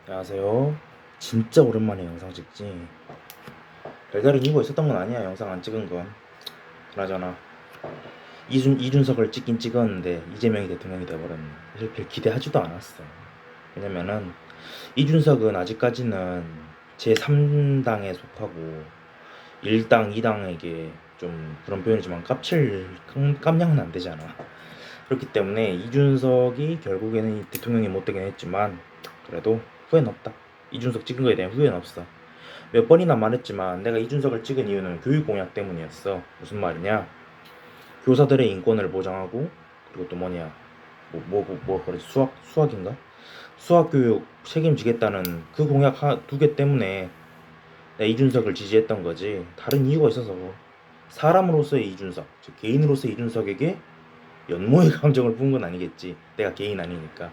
안녕하세요. 진짜 오랜만에 영상 찍지. 별다른 이유가 있었던 건 아니야. 영상 안 찍은 건. 그나저나 이준석을 찍긴 찍었는데 이재명이 대통령이 돼버렸네. 사실 별 기대하지도 않았어. 왜냐면은 이준석은 아직까지는 제3당에 속하고 1당, 2당에게 좀 그런 표현이지만 깜냥은 안 되잖아. 그렇기 때문에 이준석이 결국에는 대통령이 못 되긴 했지만 그래도 후회는 없다. 이준석 찍은 거에 대한 후회는 없어. 몇 번이나 말했지만 내가 이준석을 찍은 이유는 교육 공약 때문이었어. 무슨 말이냐? 교사들의 인권을 보장하고 그리고 또 뭐냐? 그래 수학인가? 수학 교육 책임지겠다는 그 공약 두 개 때문에 내가 이준석을 지지했던 거지. 다른 이유가 있어서 사람으로서의 이준석, 즉 개인으로서의 이준석에게 연모의 감정을 부은 건 아니겠지. 내가 개인 아니니까.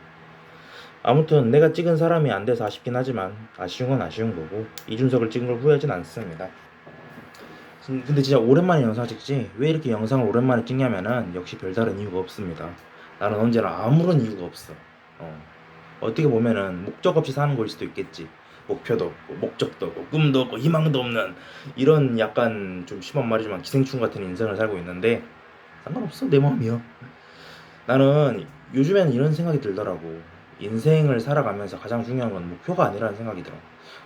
아무튼 내가 찍은 사람이 안 돼서 아쉽긴 하지만 아쉬운 건 아쉬운 거고 이준석을 찍은 걸 후회하진 않습니다. 근데 진짜 오랜만에 영상 찍지 왜 이렇게 영상을 오랜만에 찍냐면은 역시 별다른 이유가 없습니다. 나는 언제나 아무런 이유가 없어. 어떻게 보면은 목적 없이 사는 걸 수도 있겠지. 목표도 없고 목적도 없고 꿈도 없고 희망도 없는 이런 약간 좀 심한 말이지만 기생충 같은 인생을 살고 있는데 상관없어. 내 마음이야. 나는 요즘에는 이런 생각이 들더라고. 인생을 살아가면서 가장 중요한 건 목표가 아니라는 생각이 들어.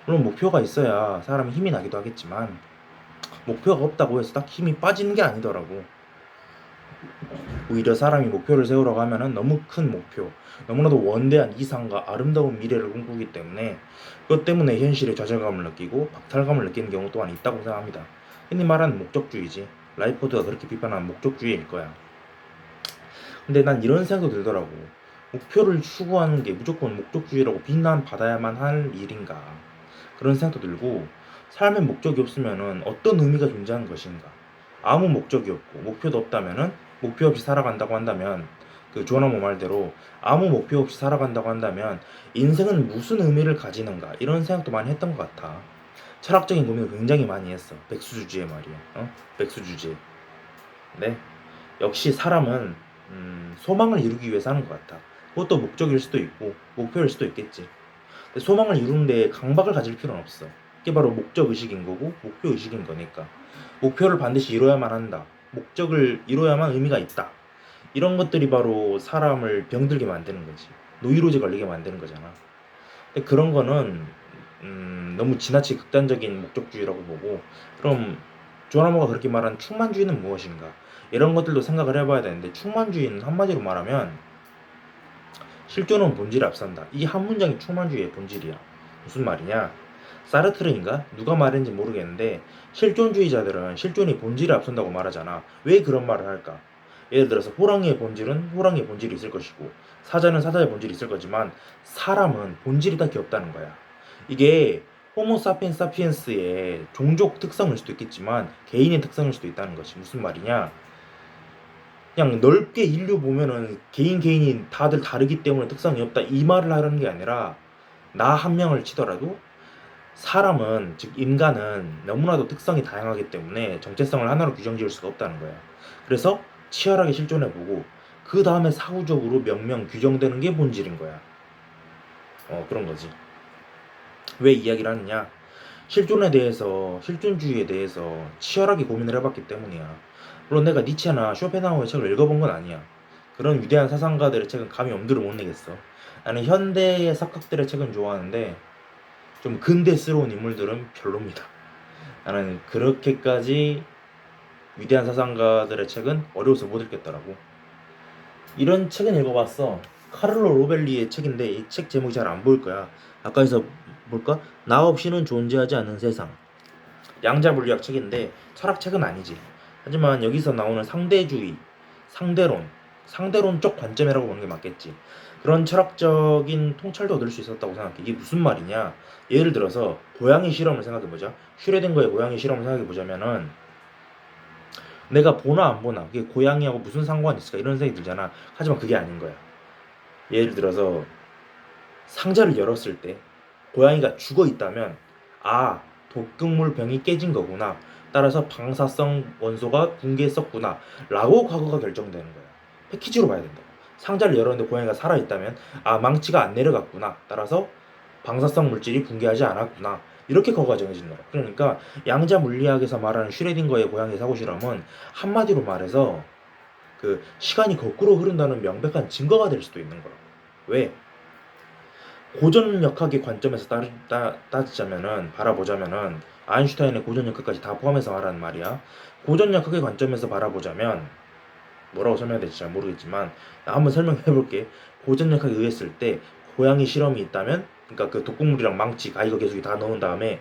물론 목표가 있어야 사람이 힘이 나기도 하겠지만 목표가 없다고 해서 딱 힘이 빠지는 게 아니더라고. 오히려 사람이 목표를 세우려고 하면은 너무 큰 목표, 너무나도 원대한 이상과 아름다운 미래를 꿈꾸기 때문에 그것 때문에 현실에 좌절감을 느끼고 박탈감을 느끼는 경우 또한 있다고 생각합니다. 흔히 말하는 목적주의지. 라이포드가 그렇게 비판하는 목적주의일 거야. 근데 난 이런 생각도 들더라고. 목표를 추구하는 게 무조건 목적주의라고 비난받아야만 할 일인가. 그런 생각도 들고, 삶의 목적이 없으면은 어떤 의미가 존재하는 것인가. 아무 목적이 없고, 목표도 없다면은, 목표 없이 살아간다고 한다면, 그 조나모 말대로 아무 목표 없이 살아간다고 한다면, 인생은 무슨 의미를 가지는가. 이런 생각도 많이 했던 것 같아. 철학적인 고민을 굉장히 많이 했어. 백수주지에 말이야. 백수주지. 네. 역시 사람은 소망을 이루기 위해 사는 것 같아. 그것도 목적일 수도 있고 목표일 수도 있겠지. 근데 소망을 이루는데 강박을 가질 필요는 없어. 그게 바로 목적 의식인 거고 목표 의식인 거니까. 목표를 반드시 이뤄야만 한다. 목적을 이뤄야만 의미가 있다. 이런 것들이 바로 사람을 병들게 만드는 거지. 노이로제 걸리게 만드는 거잖아. 근데 그런 거는 너무 지나치게 극단적인 목적주의라고 보고, 그럼 조나모가 그렇게 말한 충만주의는 무엇인가? 이런 것들도 생각을 해봐야 되는데, 충만주의는 한마디로 말하면 실존은 본질을 앞선다. 이 한 문장이 충만주의의 본질이야. 무슨 말이냐? 사르트르인가? 누가 말했는지 모르겠는데 실존주의자들은 실존이 본질을 앞선다고 말하잖아. 왜 그런 말을 할까? 예를 들어서 호랑이의 본질은 호랑이의 본질이 있을 것이고 사자는 사자의 본질이 있을 거지만 사람은 본질이 딱히 없다는 거야. 이게 호모 사피엔스 사피엔스의 종족 특성일 수도 있겠지만 개인의 특성일 수도 있다는 것이 무슨 말이냐? 그냥 넓게 인류 보면은 개인이 다들 다르기 때문에 특성이 없다 이 말을 하려는 게 아니라 나 한 명을 치더라도 사람은 즉 인간은 너무나도 특성이 다양하기 때문에 정체성을 하나로 규정지을 수가 없다는 거야. 그래서 치열하게 실존해보고 그 다음에 사후적으로 명명 규정되는 게 본질인 거야. 그런 거지. 왜 이야기를 하느냐? 실존주의에 대해서 치열하게 고민을 해봤기 때문이야. 물론 내가 니체나 쇼펜하우어의 책을 읽어본 건 아니야. 그런 위대한 사상가들의 책은 감히 엄두를 못 내겠어. 나는 현대의 석학들의 책은 좋아하는데 좀 근대스러운 인물들은 별로입니다. 나는 그렇게까지 위대한 사상가들의 책은 어려워서 못 읽겠더라고. 이런 책은 읽어봤어. 카를로 로벨리의 책인데 이 책 제목이 잘 안 보일 거야. 아까에서 볼까? 나 없이는 존재하지 않는 세상. 양자물리학 책인데 철학책은 아니지. 하지만 여기서 나오는 상대주의, 상대론적 관점이라고 보는 게 맞겠지. 그런 철학적인 통찰도 얻을 수 있었다고 생각해. 이게 무슨 말이냐? 예를 들어서 고양이 실험을 생각해보자. 슈레딩거의 고양이 실험을 생각해보자면은 내가 보나 안 보나 그게 고양이하고 무슨 상관이 있을까 이런 생각이 들잖아. 하지만 그게 아닌 거야. 예를 들어서 상자를 열었을 때 고양이가 죽어 있다면 독극물 병이 깨진 거구나. 따라서 방사성 원소가 붕괴했었구나 라고 과거가 결정되는 거야. 패키지로 봐야 된다. 상자를 열었는데 고양이가 살아있다면 망치가 안 내려갔구나. 따라서 방사성 물질이 붕괴하지 않았구나. 이렇게 거가 정해진 거라. 그러니까 양자 물리학에서 말하는 슈레딩거의 고양이 사고 실험은 한마디로 말해서 그 시간이 거꾸로 흐른다는 명백한 증거가 될 수도 있는 거라. 왜? 고전역학의 관점에서 따지자면은 바라보자면은 아인슈타인의 고전역학까지 다 포함해서 말하는 말이야. 고전역학의 관점에서 바라보자면 뭐라고 설명해야 될지 잘 모르겠지만 나 한번 설명해 볼게. 고전역학에 의했을 때 고양이 실험이 있다면, 그러니까 그 독극물이랑 망치, 가이거 계수기 다 넣은 다음에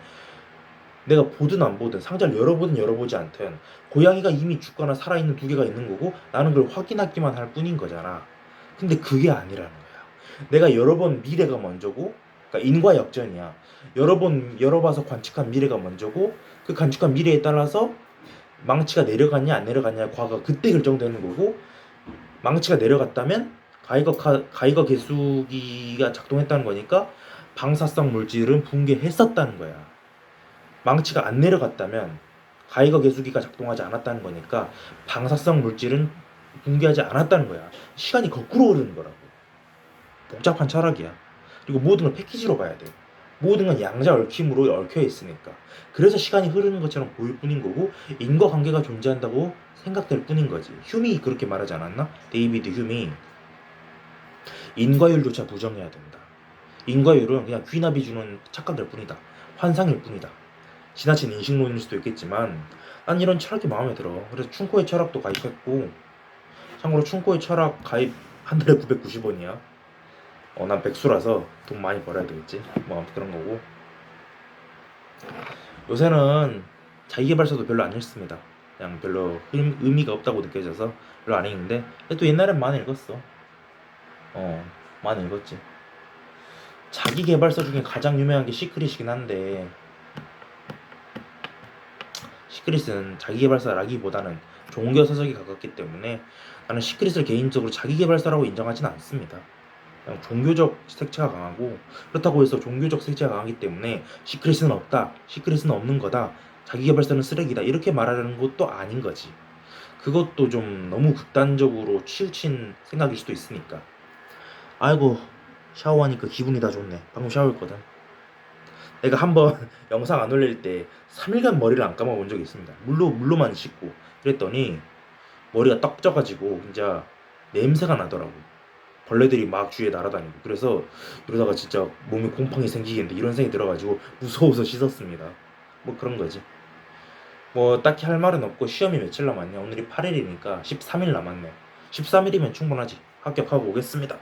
내가 보든 안 보든 상자를 열어보든 열어보지 않든 고양이가 이미 죽거나 살아있는 두 개가 있는 거고 나는 그걸 확인하기만 할 뿐인 거잖아. 근데 그게 아니라는 거야. 내가 열어본 미래가 먼저고, 그러니까 인과 역전이야. 열어봐서 관측한 미래가 먼저고, 그 관측한 미래에 따라서 망치가 내려갔냐 안 내려갔냐 과거가 그때 결정되는 거고, 망치가 내려갔다면 가이거 개수기가 작동했다는 거니까 방사성 물질은 붕괴했었다는 거야. 망치가 안 내려갔다면 가이거 개수기가 작동하지 않았다는 거니까 방사성 물질은 붕괴하지 않았다는 거야. 시간이 거꾸로 흐르는 거라고. 복잡한 철학이야. 그리고 모든 걸 패키지로 봐야 돼. 모든 건 양자 얽힘으로 얽혀 있으니까. 그래서 시간이 흐르는 것처럼 보일 뿐인 거고 인과관계가 존재한다고 생각될 뿐인 거지. 휴미 그렇게 말하지 않았나? 데이비드 휴미. 인과율조차 부정해야 된다. 인과율은 그냥 귀납이 주는 착각일 뿐이다. 환상일 뿐이다. 지나친 인식론일 수도 있겠지만 난 이런 철학이 마음에 들어. 그래서 춘코의 철학도 가입했고, 참고로 춘코의 철학 가입 한 달에 990원이야. 난 백수라서 돈 많이 벌어야 되겠지. 뭐 아무튼 그런 거고. 요새는 자기계발서도 별로 안 읽습니다. 그냥 별로 의미가 없다고 느껴져서 별로 안 읽는데, 근데 또 옛날엔 많이 읽었어. 많이 읽었지. 자기계발서 중에 가장 유명한 게 시크릿이긴 한데, 시크릿은 자기계발서라기보다는 종교서적에 가깝기 때문에 나는 시크릿을 개인적으로 자기계발서라고 인정하진 않습니다. 그냥 종교적 색채가 강하고, 그렇다고 해서 종교적 색채가 강하기 때문에 시크릿은 없다, 시크릿은 없는 거다, 자기계발서는 쓰레기다 이렇게 말하는 것도 아닌 거지. 그것도 좀 너무 극단적으로 치우친 생각일 수도 있으니까. 아이고, 샤워하니까 기분이 다 좋네. 방금 샤워했거든. 내가 한번 영상 안 올릴 때 3일간 머리를 안 감아 본 적이 있습니다. 물로만 씻고 그랬더니 머리가 떡 져가지고 진짜 냄새가 나더라고. 벌레들이 막 주위에 날아다니고. 그래서 이러다가 진짜 몸에 곰팡이 생기겠는데 이런 생각이 들어가지고 무서워서 씻었습니다. 뭐 그런 거지. 뭐 딱히 할 말은 없고, 시험이 며칠 남았냐? 오늘이 8일이니까 13일 남았네. 13일이면 충분하지. 합격하고 오겠습니다.